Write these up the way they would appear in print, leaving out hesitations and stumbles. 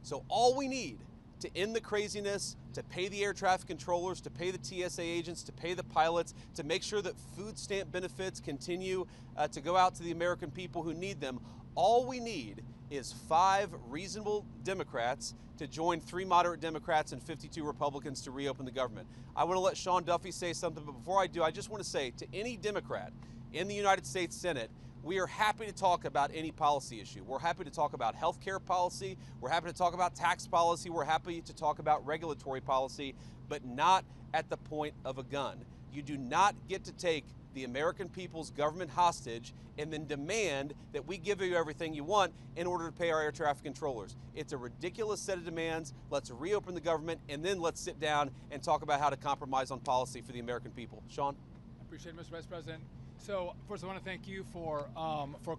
So all we need to end the craziness, to pay the air traffic controllers, to pay the TSA agents, to pay the pilots, to make sure that food stamp benefits continue to go out to the American people who need them, all we need is 5 reasonable Democrats to join 3 moderate Democrats and 52 Republicans to reopen the government. I want to let Sean Duffy say something, but before I do, I just want to say to any Democrat in the United States Senate, we are happy to talk about any policy issue. We're happy to talk about healthcare policy. We're happy to talk about tax policy. We're happy to talk about regulatory policy, but not at the point of a gun. You do not get to take the American people's government hostage and then demand that we give you everything you want in order to pay our air traffic controllers. It's a ridiculous set of demands. Let's reopen the government, and then let's sit down and talk about how to compromise on policy for the American people. Sean? I appreciate it, Mr. Vice President. So first I want to thank you for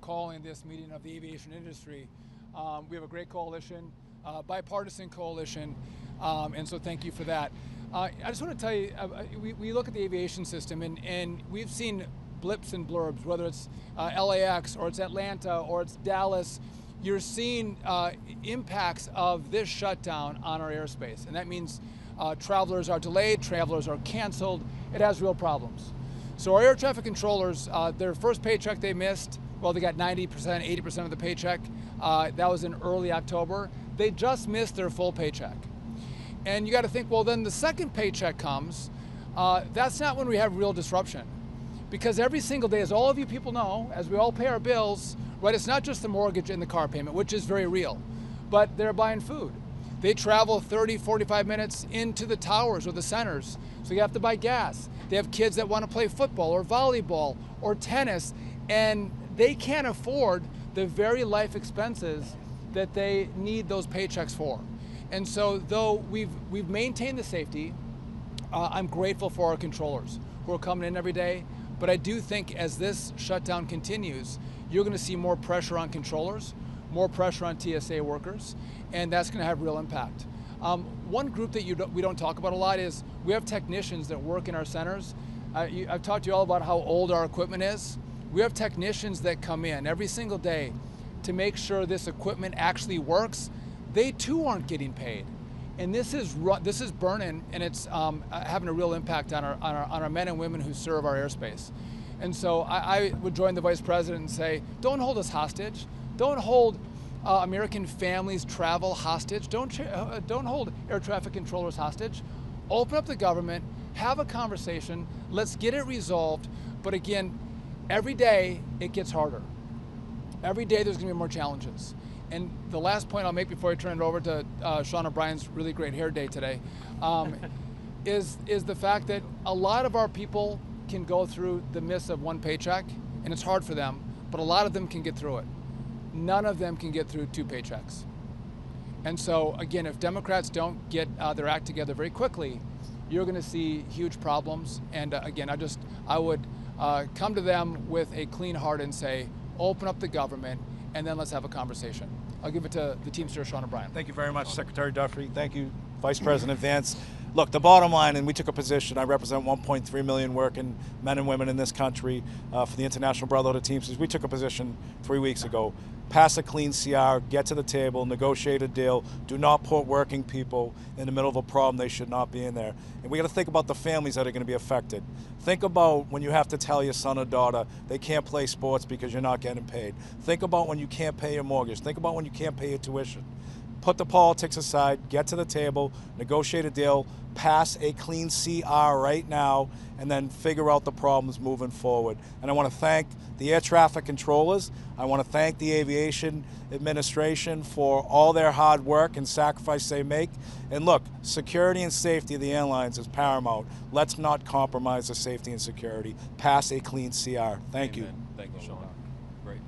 calling this meeting of the aviation industry. We have a great coalition, bipartisan coalition, and so thank you for that. I just want to tell you, we look at the aviation system and we've seen blips and blurbs, whether it's LAX or it's Atlanta or it's Dallas. You're seeing impacts of this shutdown on our airspace, and that means travelers are delayed, travelers are canceled. It has real problems. So our air traffic controllers, their first paycheck they missed, well, they got 90%, 80% of the paycheck. That was in early October. They just missed their full paycheck. And you got to think, well, then the second paycheck comes. That's not when we have real disruption. Because every single day, as all of you people know, as we all pay our bills, right, it's not just the mortgage and the car payment, which is very real, but they're buying food. They travel 30, 45 minutes into the towers or the centers, so you have to buy gas. They have kids that want to play football or volleyball or tennis, and they can't afford the very life expenses that they need those paychecks for. And so though we've maintained the safety, I'm grateful for our controllers who are coming in every day, but I do think as this shutdown continues, you're going to see more pressure on controllers, more pressure on TSA workers, and that's going to have real impact. One group that we don't talk about a lot is we have technicians that work in our centers. I've talked to you all about how old our equipment is. We have technicians that come in every single day to make sure this equipment actually works. They too aren't getting paid. And this is burning, and it's having a real impact on our men and women who serve our airspace. And so I would join the Vice President and say, don't hold us hostage. Don't hold American families' travel hostage. Don't hold air traffic controllers hostage. Open up the government, have a conversation, let's get it resolved. But again, every day it gets harder. Every day there's gonna be more challenges. And the last point I'll make before I turn it over to Sean O'Brien's really great hair day today, is the fact that a lot of our people can go through the miss of one paycheck, and it's hard for them, but a lot of them can get through it. None of them can get through 2 paychecks. And so again, if Democrats don't get their act together very quickly, you're gonna see huge problems. And again, I would come to them with a clean heart and say, open up the government, and then let's have a conversation. I'll give it to the Teamster, Sean O'Brien. Thank you very much, Secretary Duffy. Thank you, Vice President Vance. Look, the bottom line, and we took a position, I represent 1.3 million working men and women in this country for the International Brotherhood of Teamsters. We took a position 3 weeks ago. Pass a clean CR, get to the table, negotiate a deal. Do not put working people in the middle of a problem they should not be in there. And we got to think about the families that are going to be affected. Think about when you have to tell your son or daughter they can't play sports because you're not getting paid. Think about when you can't pay your mortgage. Think about when you can't pay your tuition. Put the politics aside, get to the table, negotiate a deal, pass a clean CR right now, and then figure out the problems moving forward. And I want to thank the air traffic controllers. I want to thank the aviation administration for all their hard work and sacrifice they make. And look, security and safety of the airlines is paramount. Let's not compromise the safety and security. Pass a clean CR. Thank you. Thank you, Sean. Great.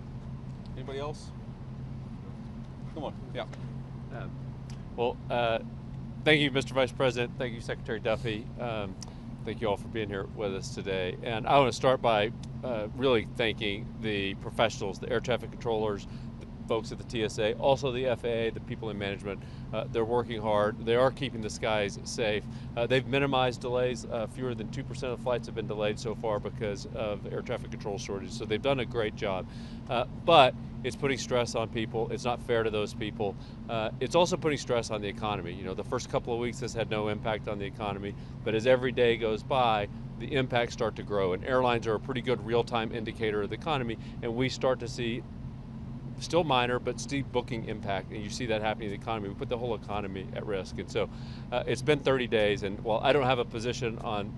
Anybody else? Come on. Yeah. Thank you, Mr. Vice President. Thank you, Secretary Duffy. Thank you all for being here with us today. And I want to start by really thanking the professionals, the air traffic controllers, the folks at the TSA, also the FAA, the people in management. They're working hard. They are keeping the skies safe. They've minimized delays. Fewer than 2% of flights have been delayed so far because of air traffic control shortages. So they've done a great job. But it's putting stress on people. It's not fair to those people. It's also putting stress on the economy. You know, the first couple of weeks this had no impact on the economy, but as every day goes by, the impacts start to grow, and airlines are a pretty good real-time indicator of the economy, and we start to see still minor, but steep booking impact, and you see that happening in the economy. We put the whole economy at risk, and so it's been 30 days, and while I don't have a position on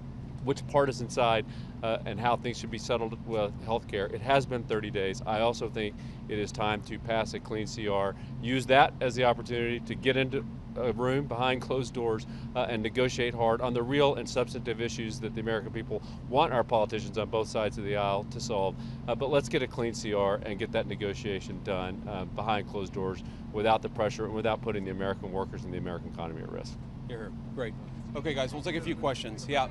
which partisan side and how things should be settled with healthcare, it has been 30 days. I also think it is time to pass a clean CR, use that as the opportunity to get into a room behind closed doors and negotiate hard on the real and substantive issues that the American people want our politicians on both sides of the aisle to solve. But let's get a clean CR and get that negotiation done behind closed doors without the pressure and without putting the American workers and the American economy at risk. Here, great. Okay, guys, we'll take a few questions. Yeah,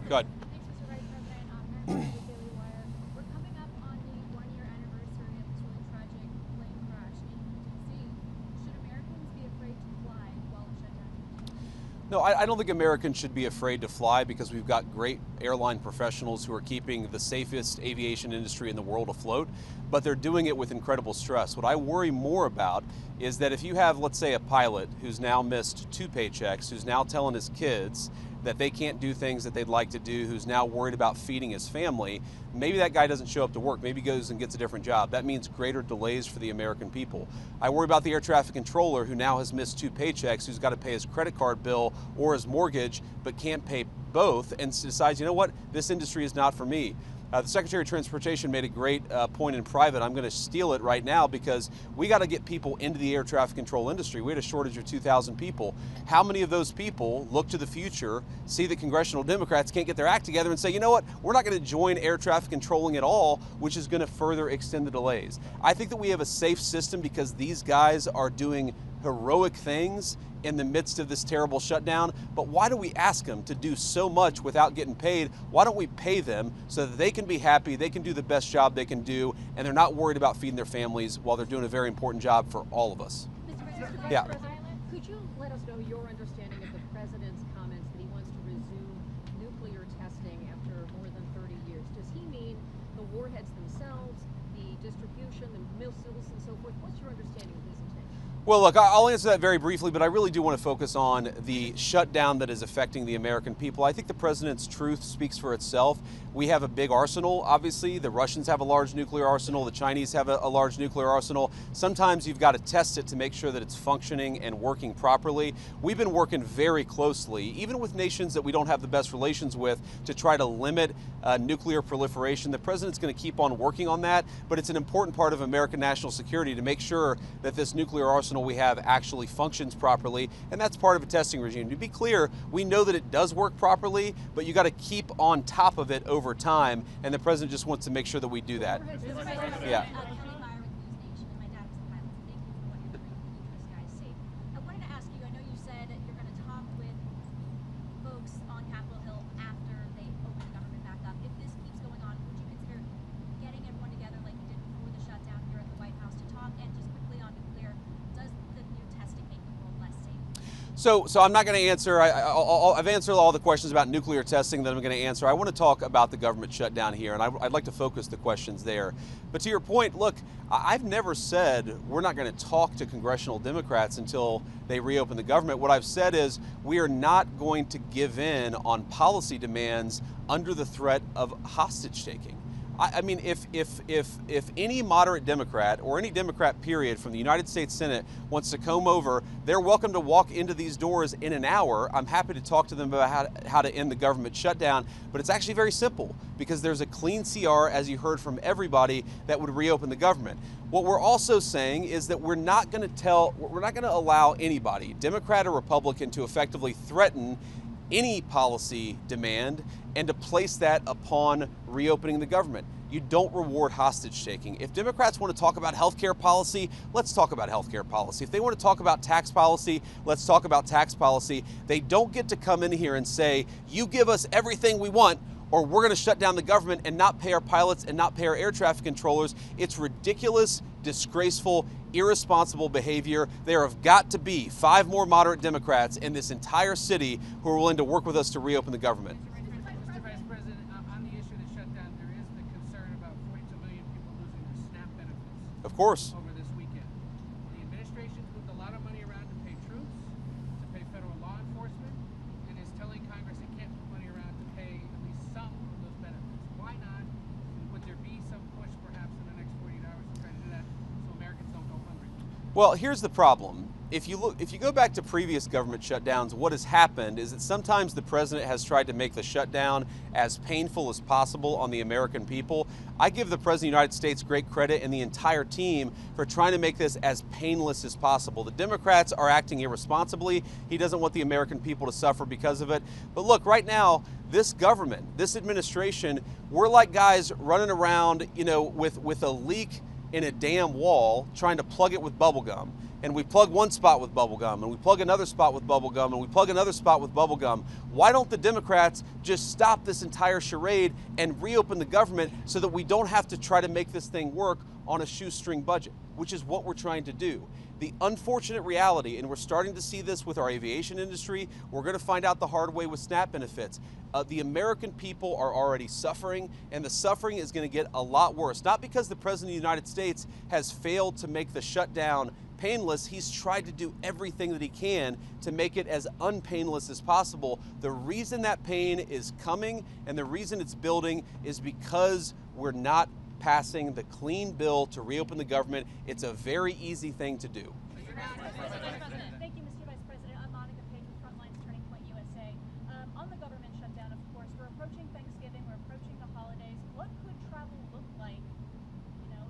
go ahead. We're coming up on the 1-year anniversary of this really tragic plane crash in DC. Should Americans be afraid to fly while the shutdown? No, I don't think Americans should be afraid to fly because we've got great airline professionals who are keeping the safest aviation industry in the world afloat, but they're doing it with incredible stress. What I worry more about is that if you have, let's say, a pilot who's now missed 2 paychecks, who's now telling his kids that they can't do things that they'd like to do, who's now worried about feeding his family, maybe that guy doesn't show up to work, maybe he goes and gets a different job. That means greater delays for the American people. I worry about the air traffic controller who now has missed 2 paychecks, who's got to pay his credit card bill or his mortgage, but can't pay both, and decides, you know what, this industry is not for me. The Secretary of Transportation made a great point in private. I'm going to steal it right now because we got to get people into the air traffic control industry. We had a shortage of 2,000 people. How many of those people look to the future, see that congressional Democrats can't get their act together and say, you know what, we're not going to join air traffic controlling at all, which is going to further extend the delays. I think that we have a safe system because these guys are doing heroic things in the midst of this terrible shutdown, but why do we ask them to do so much without getting paid? Why don't we pay them so that they can be happy, they can do the best job they can do, and they're not worried about feeding their families while they're doing a very important job for all of us? Mr. Yeah. President, could you let us know your understanding of the President's comments that he wants to resume nuclear testing after more than 30 years? Does he mean the warheads themselves, the distribution, the missiles, and so forth? What's your understanding of his intention? Well, look, I'll answer that very briefly, but I really do want to focus on the shutdown that is affecting the American people. I think the president's truth speaks for itself. We have a big arsenal, obviously. The Russians have a large nuclear arsenal. The Chinese have a large nuclear arsenal. Sometimes you've got to test it to make sure that it's functioning and working properly. We've been working very closely, even with nations that we don't have the best relations with, to try to limit nuclear proliferation. The president's going to keep on working on that, but it's an important part of American national security to make sure that this nuclear arsenal we have actually functions properly, and that's part of a testing regime. To be clear, we know that it does work properly, but you got to keep on top of it over time, and the president just wants to make sure that we do that. Yeah. I wanted to ask you, I know you said you're going to talk with folks on Capitol Hill after they open the government back up. If this keeps going on, would you consider getting everyone together like you did before the shutdown here at the White House to talk? And just quickly on nuclear, does the new testing make the world less safe? So I'm not going to answer, I've answered all the questions about nuclear testing that I'm going to answer. I want to talk about the government shutdown here, and I'd like to focus the questions there. But to your point, look, I've never said we're not going to talk to congressional Democrats until they reopen the government. What I've said is we are not going to give in on policy demands under the threat of hostage taking. I mean, if any moderate Democrat or any Democrat period from the United States Senate wants to come over, they're welcome to walk into these doors in an hour. I'm happy to talk to them about how to end the government shutdown, but it's actually very simple because there's a clean CR, as you heard from everybody, that would reopen the government. What we're also saying is that we're not going to allow anybody, Democrat or Republican, to effectively threaten any policy demand and to place that upon reopening the government. You don't reward hostage taking. If Democrats want to talk about healthcare policy, let's talk about healthcare policy. If they want to talk about tax policy, let's talk about tax policy. They don't get to come in here and say, you give us everything we want, or we're going to shut down the government and not pay our pilots and not pay our air traffic controllers. It's ridiculous, disgraceful, irresponsible behavior. There have got to be 5 more moderate Democrats in this entire city who are willing to work with us to reopen the government. Mr. Vice President, on the issue of the shutdown, there is the concern about 42 million people losing their SNAP benefits. Of Of course. Over this weekend. The administration's moved a lot of money around to pay troops, to pay federal law enforcement, and is telling Congress it can't move money around to pay at least some of those benefits. Why not? Would there be some push perhaps in the next 48 hours to try to do that so Americans don't go hungry? Well, here's the problem. If you go back to previous government shutdowns, what has happened is that sometimes the president has tried to make the shutdown as painful as possible on the American people. I give the president of the United States great credit and the entire team for trying to make this as painless as possible. The Democrats are acting irresponsibly. He doesn't want the American people to suffer because of it. But look, right now, this government, this administration, we're like guys running around, with a leak in a damn wall, trying to plug it with bubble gum. And we plug one spot with bubble gum, and we plug another spot with bubble gum, and we plug another spot with bubble gum. Why don't the Democrats just stop this entire charade and reopen the government so that we don't have to try to make this thing work on a shoestring budget, which is what we're trying to do. The unfortunate reality, and we're starting to see this with our aviation industry, we're going to find out the hard way with SNAP benefits. The American people are already suffering, and the suffering is going to get a lot worse. Not because the President of the United States has failed to make the shutdown painless. He's tried to do everything that he can to make it as unpainless as possible. The reason that pain is coming and the reason it's building is because we're not passing the clean bill to reopen the government. It's a very easy thing to do. Thank you, Mr. Vice President. I'm Monica Page with Frontlines Turning Point USA. On the government shutdown, of course, we're approaching Thanksgiving, we're approaching the holidays. What could travel look like,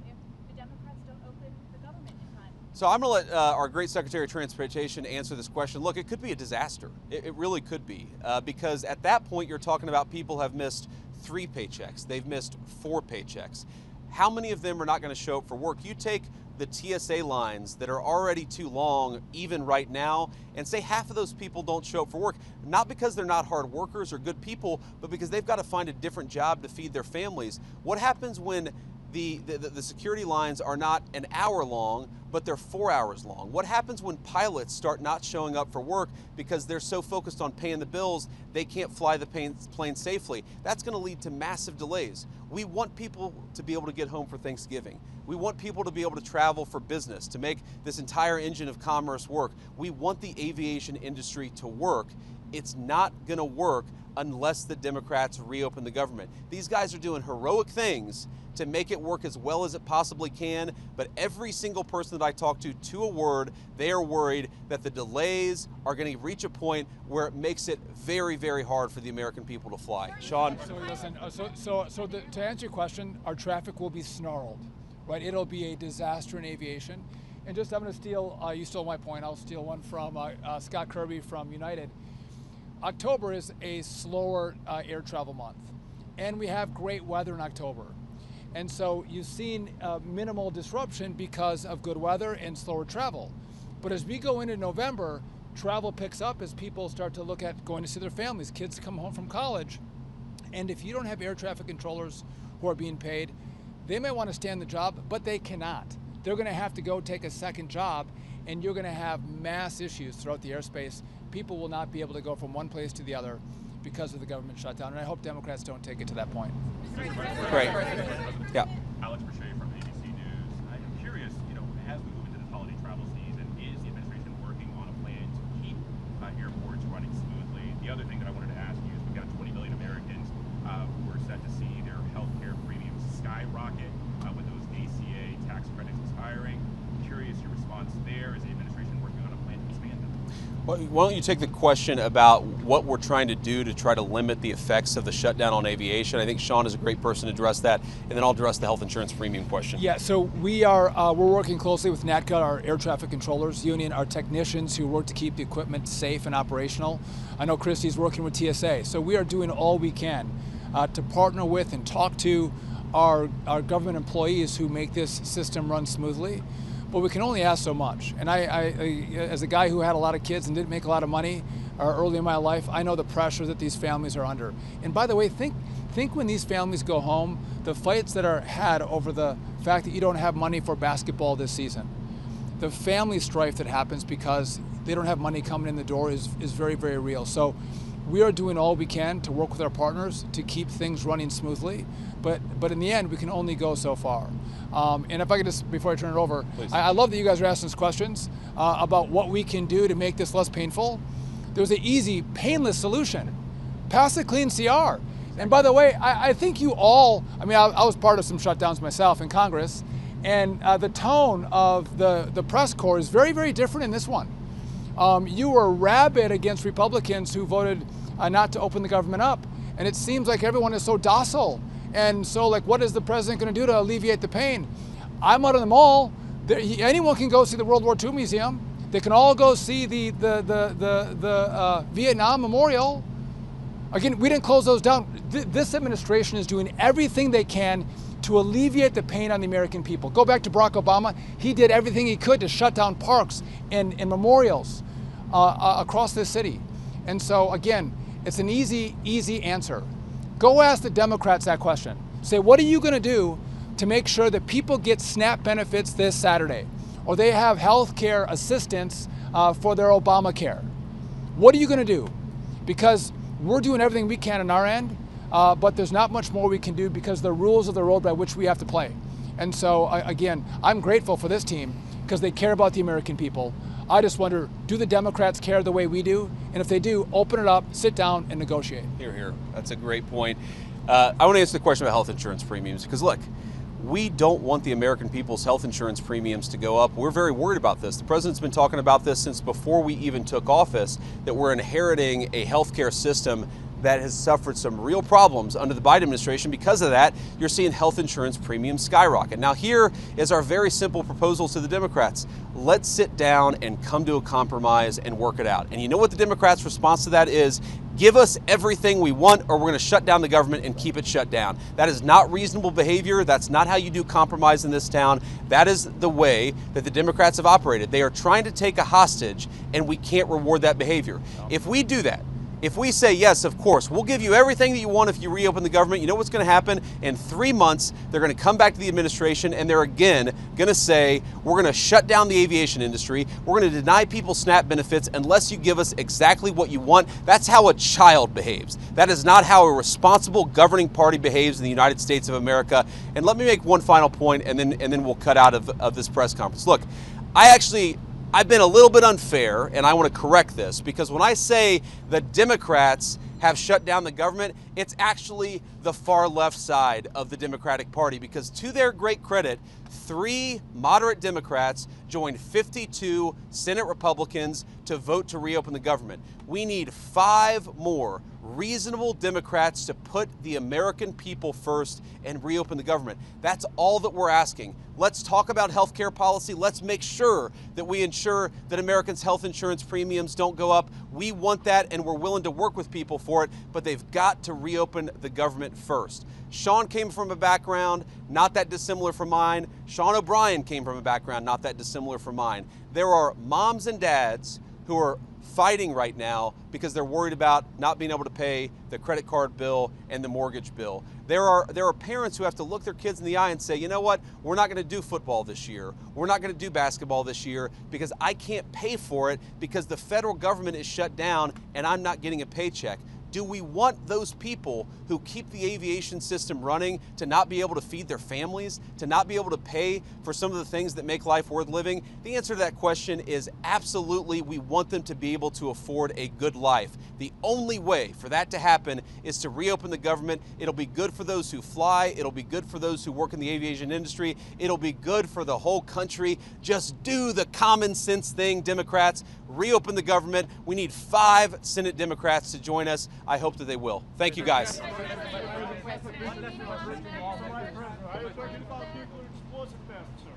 if the Democrats don't open the government in time? So I'm going to let our great Secretary of Transportation answer this question. Look, it could be a disaster. It really could be, because at that point you're talking about people have missed 3 paychecks. They've missed 4 paychecks. How many of them are not going to show up for work? You take the TSA lines that are already too long, even right now, and say half of those people don't show up for work, not because they're not hard workers or good people, but because they've got to find a different job to feed their families. What happens when the security lines are not an hour long, but they're 4 hours long? What happens when pilots start not showing up for work because they're so focused on paying the bills they can't fly the plane safely? That's going to lead to massive delays. We want people to be able to get home for Thanksgiving. We want people to be able to travel for business, to make this entire engine of commerce work. We want the aviation industry to work. It's not going to work unless the Democrats reopen the government. These guys are doing heroic things to make it work as well as it possibly can, but every single person that I talk to a word, they are worried that the delays are going to reach a point where it makes it very, very hard for the American people to fly. Sean? So listen, to answer your question, our traffic will be snarled, right? It'll be a disaster in aviation. And I'm going to steal, you stole my point, I'll steal one from Scott Kirby from United. October is a slower air travel month, and we have great weather in October. And so you've seen minimal disruption because of good weather and slower travel. But as we go into November, travel picks up as people start to look at going to see their families. Kids come home from college. And if you don't have air traffic controllers who are being paid, they may want to stay on the job, but they cannot. They're going to have to go take a second job, and you're going to have mass issues throughout the airspace. People will not be able to go from one place to the other because of the government shutdown, and I hope Democrats don't take it to that point. Great. Yeah. Alex Brachet from ABC News. I'm curious, as we move into this holiday travel season, is the administration working on a plan to keep airports running smoothly? The other thing that I wanted to ask you is we've got 20 million Americans who are set to see their healthcare premiums skyrocket with those ACA tax credits expiring. Curious your response there. Is the administration working on a plan to expand them? Well, why don't you take the question about what we're trying to do to try to limit the effects of the shutdown on aviation? I think Sean is a great person to address that, and then I'll address the health insurance premium question. Yeah, so we're working closely with NATCA, our air traffic controllers union, our technicians who work to keep the equipment safe and operational. I know Christy's working with TSA, so we are doing all we can to partner with and talk to our government employees who make this system run smoothly. But we can only ask so much. And I, as a guy who had a lot of kids and didn't make a lot of money early in my life, I know the pressure that these families are under. And by the way, think when these families go home, the fights that are had over the fact that you don't have money for basketball this season. The family strife that happens because they don't have money coming in the door is very, very real. So we are doing all we can to work with our partners to keep things running smoothly, but in the end, we can only go so far. And if I could just, before I turn it over, I love that you guys are asking us questions about what we can do to make this less painful. There's an easy, painless solution. Pass a clean CR. And by the way, I think you all, I mean, I was part of some shutdowns myself in Congress, and the tone of the press corps is very, very different in this one. You were rabid against Republicans who voted not to open the government up. And it seems like everyone is so docile. And so, like, what is the president going to do to alleviate the pain? I'm out of the mall. Anyone can go see the World War II Museum. They can all go see the Vietnam Memorial. Again, we didn't close those down. This administration is doing everything they can to alleviate the pain on the American people. Go back to Barack Obama. He did everything he could to shut down parks and memorials across this city. And so, again, it's an easy answer. Go ask the Democrats that question. Say, what are you going to do to make sure that people get SNAP benefits this Saturday? Or they have health care assistance for their Obamacare? What are you going to do? Because we're doing everything we can on our end, but there's not much more we can do because the rules of the road by which we have to play. And so, again, I'm grateful for this team because they care about the American people. I just wonder, do the Democrats care the way we do? And if they do, open it up, sit down, and negotiate. Hear, hear. That's a great point. I want to answer the question about health insurance premiums because, look, we don't want the American people's health insurance premiums to go up. We're very worried about this. The president's been talking about this since before we even took office, that we're inheriting a healthcare system that has suffered some real problems under the Biden administration. Because of that, you're seeing health insurance premiums skyrocket. Now, here is our very simple proposal to the Democrats. Let's sit down and come to a compromise and work it out. And you know what the Democrats' response to that is? Give us everything we want or we're going to shut down the government and keep it shut down. That is not reasonable behavior. That's not how you do compromise in this town. That is the way that the Democrats have operated. They are trying to take a hostage and we can't reward that behavior. If we do that, if we say, yes, of course, we'll give you everything that you want if you reopen the government, you know what's going to happen? In 3 months, they're going to come back to the administration and they're again going to say, we're going to shut down the aviation industry. We're going to deny people SNAP benefits unless you give us exactly what you want. That's how a child behaves. That is not how a responsible governing party behaves in the United States of America. And let me make one final point and then we'll cut out of this press conference. Look, I've been a little bit unfair, and I want to correct this, because when I say the Democrats have shut down the government, it's actually the far left side of the Democratic Party, because to their great credit, 3 moderate Democrats joined 52 Senate Republicans to vote to reopen the government. We need 5 more reasonable Democrats to put the American people first and reopen the government. That's all that we're asking. Let's talk about health care policy. Let's make sure that we ensure that Americans' health insurance premiums don't go up. We want that and we're willing to work with people for it, but they've got to reopen the government first. Sean came from a background not that dissimilar from mine. Sean O'Brien came from a background not that dissimilar from mine. There are moms and dads who are fighting right now because they're worried about not being able to pay the credit card bill and the mortgage bill. There are parents who have to look their kids in the eye and say, you know what, we're not going to do football this year. We're not going to do basketball this year because I can't pay for it because the federal government is shut down and I'm not getting a paycheck. Do we want those people who keep the aviation system running to not be able to feed their families, to not be able to pay for some of the things that make life worth living? The answer to that question is absolutely, we want them to be able to afford a good life. The only way for that to happen is to reopen the government. It'll be good for those who fly. It'll be good for those who work in the aviation industry. It'll be good for the whole country. Just do the common sense thing, Democrats. Reopen the government. We need 5 Senate Democrats to join us. I hope that they will. Thank you, guys. I was talking about people explosive damage, sir.